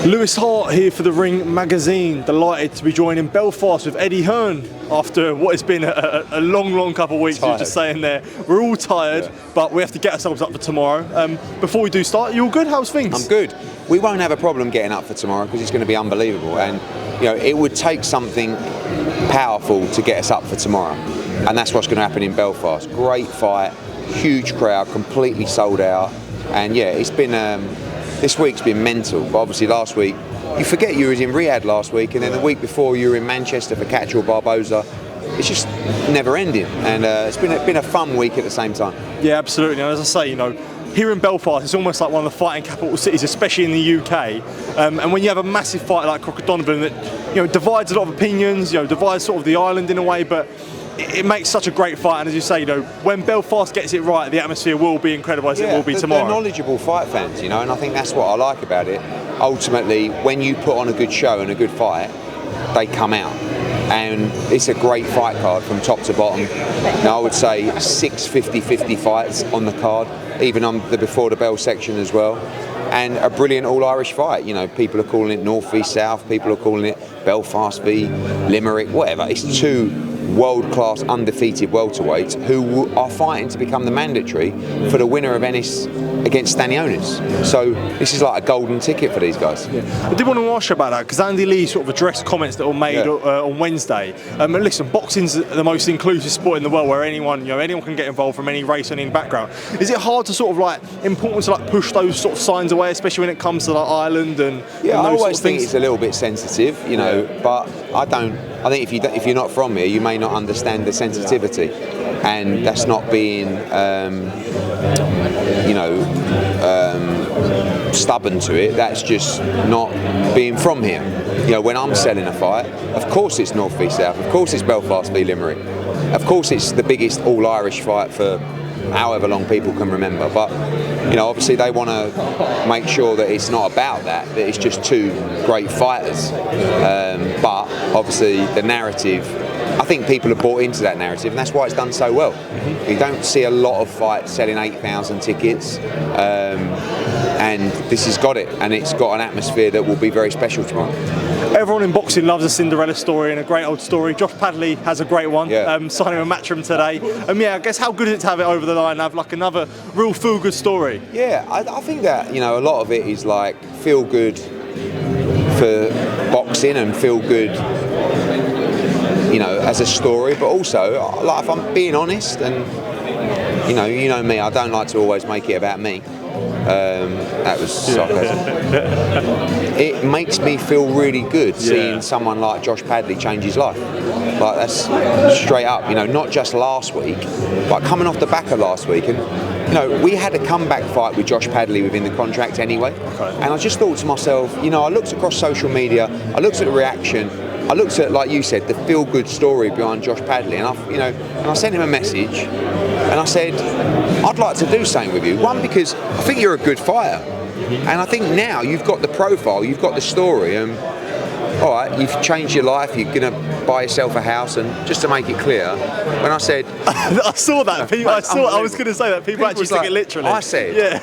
Lewis Hart here for the Ring Magazine. Delighted to be joining Belfast with Eddie Hearn after what has been a long couple of weeks. You were just saying there, we're all tired, but we have to get ourselves up for tomorrow. Before we do start, you all good? How's things? I'm good. We won't have a problem getting up for tomorrow because it's going to be unbelievable, and it would take something powerful to get us up for tomorrow, and that's what's going to happen in Belfast. Great fight, huge crowd, completely sold out, and yeah, it's been. This week's been mental, but obviously last week, you forget you were in Riyadh last week, and then the week before you were in Manchester for Catchall Barboza. It's just never ending, and it's been a fun week at the same time. Yeah, absolutely. And as I say, here in Belfast, it's almost like one of the fighting capital cities, especially in the UK. And when you have a massive fight like Conor Donovan that divides a lot of opinions, divides sort of the island in a way, but it makes such a great fight. And as you say, when Belfast gets it right, the atmosphere will be incredible as it will be tomorrow. They're knowledgeable fight fans, and I think that's what I like about it. Ultimately, when you put on a good show and a good fight, they come out. And it's a great fight card from top to bottom. Now, I would say 6 50-50 fights on the card, even on the before the bell section as well. And a brilliant all-Irish fight. People are calling it North v South, people are calling it Belfast v Limerick, whatever. It's two world-class undefeated welterweights who are fighting to become the mandatory for the winner of Ennis against Stanionis. So this is like a golden ticket for these guys. I did want to ask you about that because Andy Lee sort of addressed comments that were made on Wednesday. Listen, boxing's the most inclusive sport in the world where anyone can get involved from any race and any background. Is it hard to sort of important to push those sort of signs away, especially when it comes to Ireland and yeah, and I those always sort of think things? it's a little bit sensitive, but I think if you're not from here, you may not understand the sensitivity, and that's not being stubborn to it. That's just not being from here. When I'm selling a fight, of course it's North v South, of course it's Belfast v Limerick, of course it's the biggest all-Irish fight for however long people can remember, but obviously they want to make sure that it's not about that it's just two great fighters, but obviously the narrative, I think people have bought into that narrative, and that's why it's done so well. You don't see a lot of fights selling 8,000 tickets, and this has got it, and it's got an atmosphere that will be very special tomorrow. Everyone in boxing loves a Cinderella story and a great old story. Josh Padley has a great one, signing a matchroom today. I guess how good is it to have it over the line and have another real feel-good story? Yeah, I think that a lot of it is feel good for boxing and feel good as a story, but also if I'm being honest, and you know me, I don't like to always make it about me. That was sarcasm. It makes me feel really good seeing someone like Josh Padley change his life. That's straight up, not just last week, but coming off the back of last week. And we had a comeback fight with Josh Padley within the contract anyway. And I just thought to myself, I looked across social media, I looked at the reaction, I looked at, like you said, the feel-good story behind Josh Padley, and I sent him a message, and I said, I'd like to do something with you. One, because I think you're a good fighter, and I think now you've got the profile, you've got the story, and all right, you've changed your life, you're going to buy yourself a house, and just to make it clear, when I said... I saw that, people, I was going to say that, people actually took it literally. I said,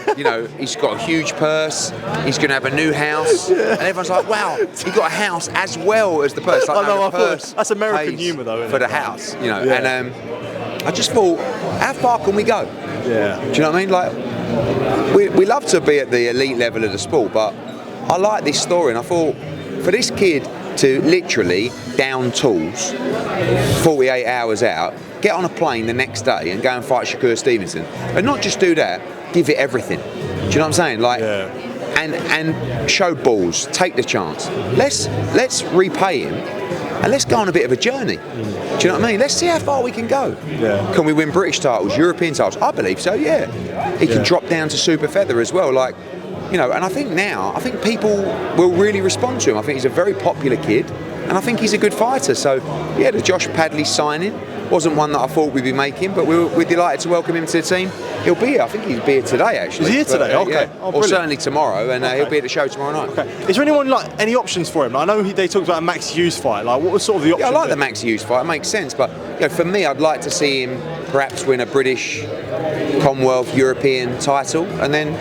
he's got a huge purse, he's going to have a new house, and everyone's like, wow, he got a house as well as the purse. I thought, that's American humour though, isn't for it? the house, and I just thought, how far can we go? Yeah. Do you know what I mean? We love to be at the elite level of the sport, but I like this story, and I thought, for this kid to literally down tools 48 hours out, get on a plane the next day and go and fight Shakur Stevenson, and not just do that, give it everything. Do you know what I'm saying? And show balls, take the chance. Let's repay him, and let's go on a bit of a journey. Do you know what I mean? Let's see how far we can go. Yeah. Can we win British titles, European titles? I believe so, yeah. He can drop down to super feather as well, and I think people will really respond to him. I think he's a very popular kid, and I think he's a good fighter. So, the Josh Padley signing wasn't one that I thought we'd be making, but we're delighted to welcome him to the team. He'll be here. I think he'll be here today, actually. Is he here today? Okay. Or certainly tomorrow, and he'll be at the show tomorrow night. Okay. Is there anyone any options for him? I know they talked about a Max Hughes fight. What was sort of the option? Yeah, I like the Max Hughes fight. It makes sense, but for me, I'd like to see him perhaps win a British, Commonwealth, European title, and then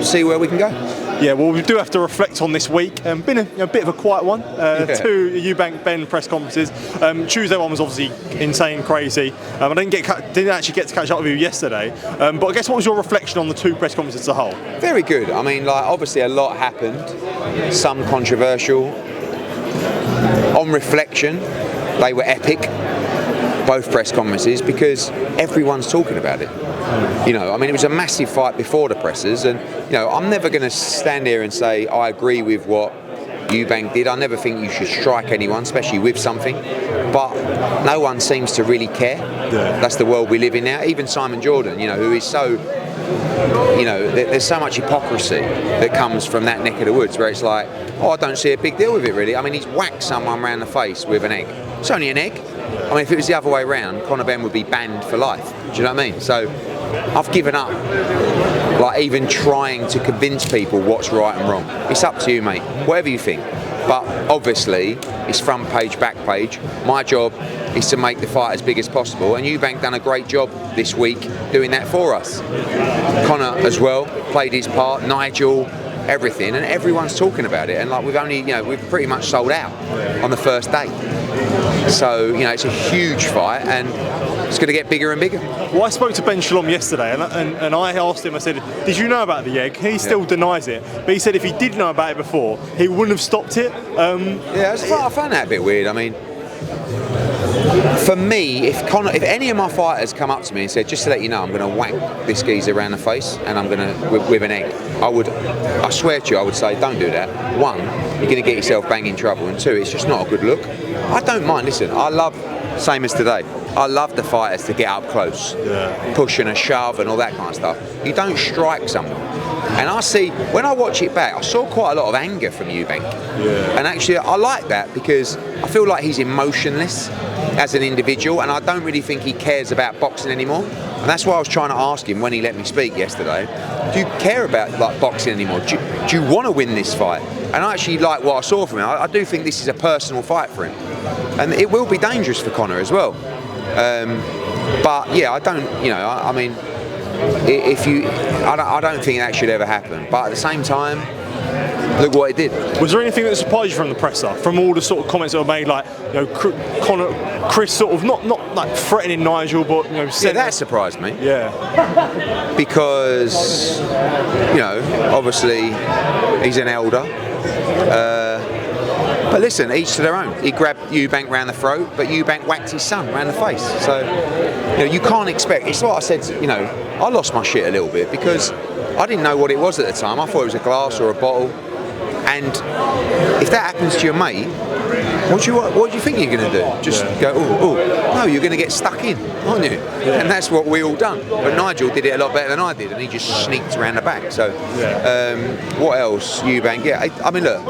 see where we can go. Yeah, well, we do have to reflect on this week. Been a bit of a quiet one. Two Eubank Ben press conferences. Tuesday one was obviously insane, crazy. I didn't actually get to catch up with you yesterday. But I guess what was your reflection on the two press conferences as a whole? Very good. I mean, like, obviously a lot happened. Some controversial. On reflection, they were epic. Both press conferences, because everyone's talking about it. You know, I mean, it was a massive fight before the pressers, and you know, I'm never going to stand here and say I agree with what Eubank did. I never think you should strike anyone, especially with something. But no one seems to really care. Yeah. That's the world we live in now. Even Simon Jordan, you know, who is so, you know, there's so much hypocrisy that comes from that neck of the woods, where it's like, oh, I don't see a big deal with it really. I mean, he's whacked someone round the face with an egg. It's only an egg. I mean, if it was the other way around, Conor Benn would be banned for life. Do you know what I mean? So I've given up, like, even trying to convince people what's right and wrong. It's up to you, mate. Whatever you think. But obviously, it's front page, back page. My job is to make the fight as big as possible, and Eubank done a great job this week doing that for us. Conor as well played his part. Nigel. Everything, and everyone's talking about it, and like we've pretty much sold out on the first day. So, you know, it's a huge fight, and it's going to get bigger and bigger. Well, I spoke to Ben Shalom yesterday, and I asked him, I said, did you know about the egg? He still denies it, but he said if he did know about it before, he wouldn't have stopped it. I find that a bit weird. I mean, for me, if any of my fighters come up to me and said, just to let you know, I'm going to whack this geezer around the face and I'm going to with an egg, I swear to you, I would say, don't do that. One, you're going to get yourself bang in trouble, and two, it's just not a good look. I don't mind. Listen, I love, same as today, I love the fighters to get up close, push and a shove and all that kind of stuff. You don't strike someone. And I see, when I watch it back, I saw quite a lot of anger from Eubank. Yeah. And actually, I like that, because I feel like he's emotionless as an individual, and I don't really think he cares about boxing anymore. And that's why I was trying to ask him when he let me speak yesterday, do you care about like boxing anymore? Do you want to win this fight? And I actually like what I saw from him. I do think this is a personal fight for him. And it will be dangerous for Conor as well. But yeah, I don't, you know, I mean, I don't think that should ever happen. But at the same time, look what it did. Was there anything that surprised you from the presser, from all the sort of comments that were made, like, you know, Chris sort of not like threatening Nigel, but, you know, yeah, that surprised me. Yeah. Because, you know, obviously he's an elder. But listen, each to their own. He grabbed Eubank round the throat, but Eubank whacked his son round the face. So, you know, you can't expect. It's like I said, you know, I lost my shit a little bit because I didn't know what it was at the time. I thought it was a glass or a bottle. And if that happens to your mate, what do you think you're going to do? Just go, oh, no, you're going to get stuck in, aren't you? Yeah. And that's what we all done. But Nigel did it a lot better than I did, and he just sneaked around the back. So, what else? Eubank, yeah. I mean, look,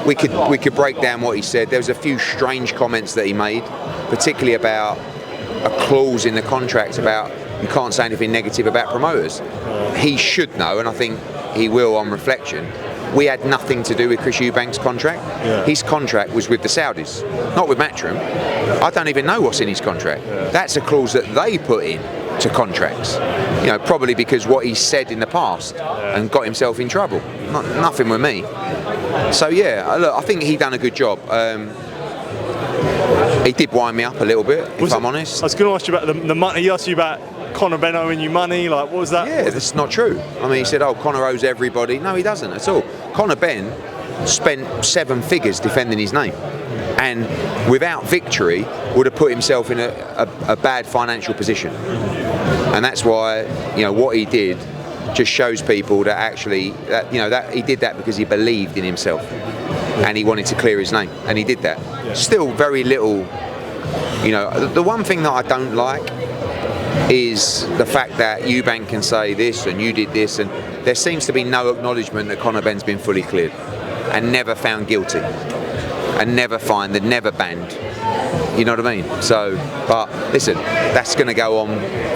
we could break down what he said. There was a few strange comments that he made, particularly about a clause in the contract about you can't say anything negative about promoters. He should know, and I think he will on reflection. We had nothing to do with Chris Eubank's contract. Yeah. His contract was with the Saudis, not with Matchroom. I don't even know what's in his contract. Yeah. That's a clause that they put in to contracts. You know, probably because what he said in the past and got himself in trouble. Nothing with me. So yeah, look, I think he done a good job. He did wind me up a little bit, if I'm honest. I was going to ask you about the money. He asked you about Conor Benn owing you money. Like, what was that? Yeah, that's not true. I mean, he said, "Oh, Conor owes everybody." No, he doesn't at all. Conor Benn spent 7 figures defending his name, and without victory, would have put himself in a bad financial position. And that's why, you know, what he did just shows people that actually, that he did that because he believed in himself, and he wanted to clear his name, and he did that. Yeah. Still very little, you know. The one thing that I don't like is the fact that Eubank can say this and you did this, and there seems to be no acknowledgement that Conor Benn's been fully cleared and never found guilty and never fined and never banned. You know what I mean? So, but listen, that's going to go on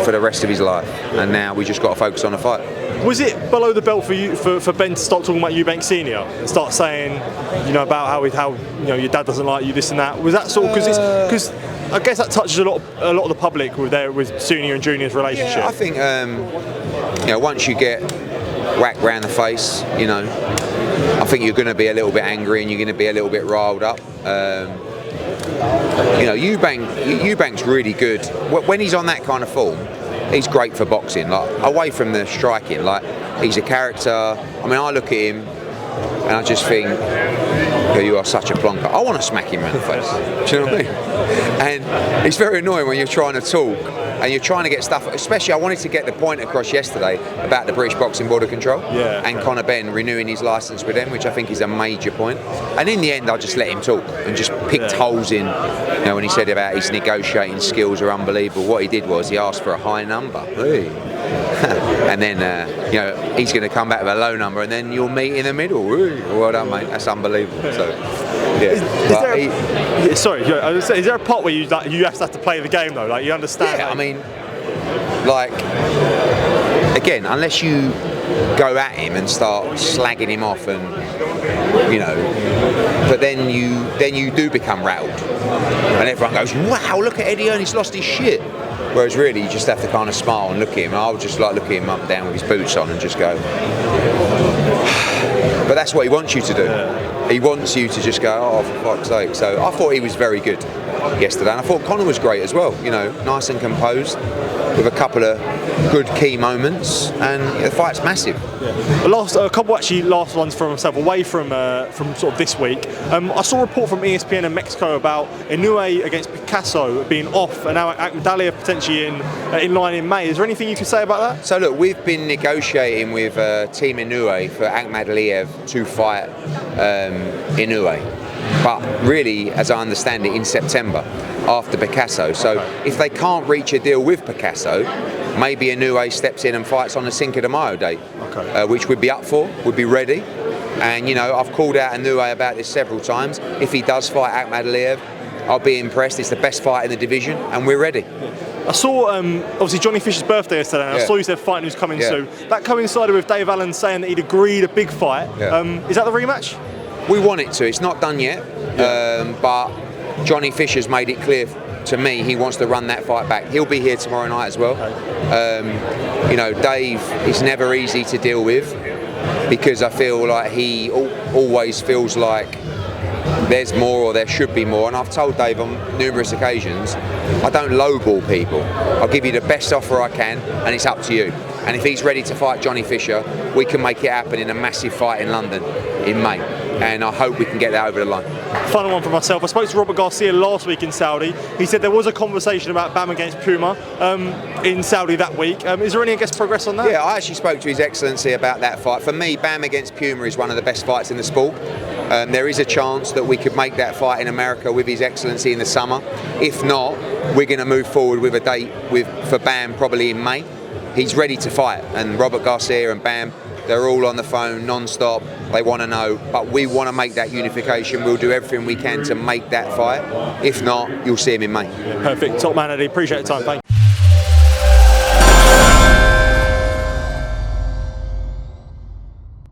for the rest of his life, and now we just got to focus on the fight. Was it below the belt for you, for Ben to start talking about Eubank Senior, and start saying, you know, about how you know your dad doesn't like you, this and that? Was that sort of because I guess that touches a lot of the public with Senior and Junior's relationship. Yeah, I think you know, once you get whack round the face, you know, I think you're going to be a little bit angry and you're going to be a little bit riled up. You know, Eubank's really good. When he's on that kind of form, he's great for boxing. Like, away from the striking, like, he's a character. I mean, I look at him and I just think, you are such a plonker. I want to smack him around the face. Do you know what I mean? And it's very annoying when you're trying to talk and you're trying to get stuff, especially I wanted to get the point across yesterday about the British Boxing Board of Control and Conor Benn renewing his licence with them, which I think is a major point. And in the end, I just let him talk and just picked holes in, you know, when he said about his negotiating skills are unbelievable. What he did was he asked for a high number. And then, you know, he's going to come back with a low number and then you'll meet in the middle. Well done, mate. That's unbelievable. So, yeah. Sorry, I was saying, is there a part where you have to play the game though? Like, you understand? Yeah, I mean, like, again, unless you go at him and start slagging him off, and you know, but then you do become rattled, and everyone goes, "Wow, look at Eddie Hearn, he's lost his shit." Whereas really, you just have to kind of smile and look at him. And I would just like look at him up and down with his boots on and just go. But that's what he wants you to do. Yeah. He wants you to just go, oh, for fuck's sake. So I thought he was very good yesterday. And I thought Conor was great as well. You know, nice and composed with a couple of good key moments. And the fight's massive. Yeah. A couple actually last ones for myself away from sort of this week. I saw a report from ESPN in Mexico about Inoue against Picasso being off and now Akhmadliev potentially in line in May. Is there anything you can say about that? So look, we've been negotiating with Team Inoue for Akhmadliev to fight Inoue. But really, as I understand it, in September after Picasso. So if they can't reach a deal with Picasso, maybe Inoue steps in and fights on the Cinco de Mayo date, which we'd be up for, would be ready. And you know, I've called out Inoue about this several times. If he does fight Akhmadliev, I'll be impressed. It's the best fight in the division, and we're ready. I saw, obviously, Johnny Fisher's birthday yesterday, and I saw you said fighting was coming soon. That coincided with Dave Allen saying that he'd agreed a big fight. Is that the rematch? We want it to. It's not done yet, but Johnny Fisher's made it clear to me he wants to run that fight back. He'll be here tomorrow night as well. You know, Dave is never easy to deal with because I feel like he always feels like there's more or there should be more, and I've told Dave on numerous occasions I don't lowball people. I'll give you the best offer I can and it's up to you. And if he's ready to fight Johnny Fisher, we can make it happen in a massive fight in London in May, and I hope we can get that over the line. Final one for myself. I spoke to Robert Garcia last week in Saudi. He said there was a conversation about Bam against Puma in Saudi that week. Is there any, I guess, progress on that? Yeah, I actually spoke to His Excellency about that fight. For me, Bam against Puma is one of the best fights in the sport. There is a chance that we could make that fight in America with His Excellency in the summer. If not, we're going to move forward with a date for Bam probably in May. He's ready to fight, and Robert Garcia and Bam, they're all on the phone non-stop. They want to know, but we want to make that unification. We'll do everything we can to make that fight. If not, you'll see him in May. Perfect. Top man, Eddie. Appreciate the time. Thank you.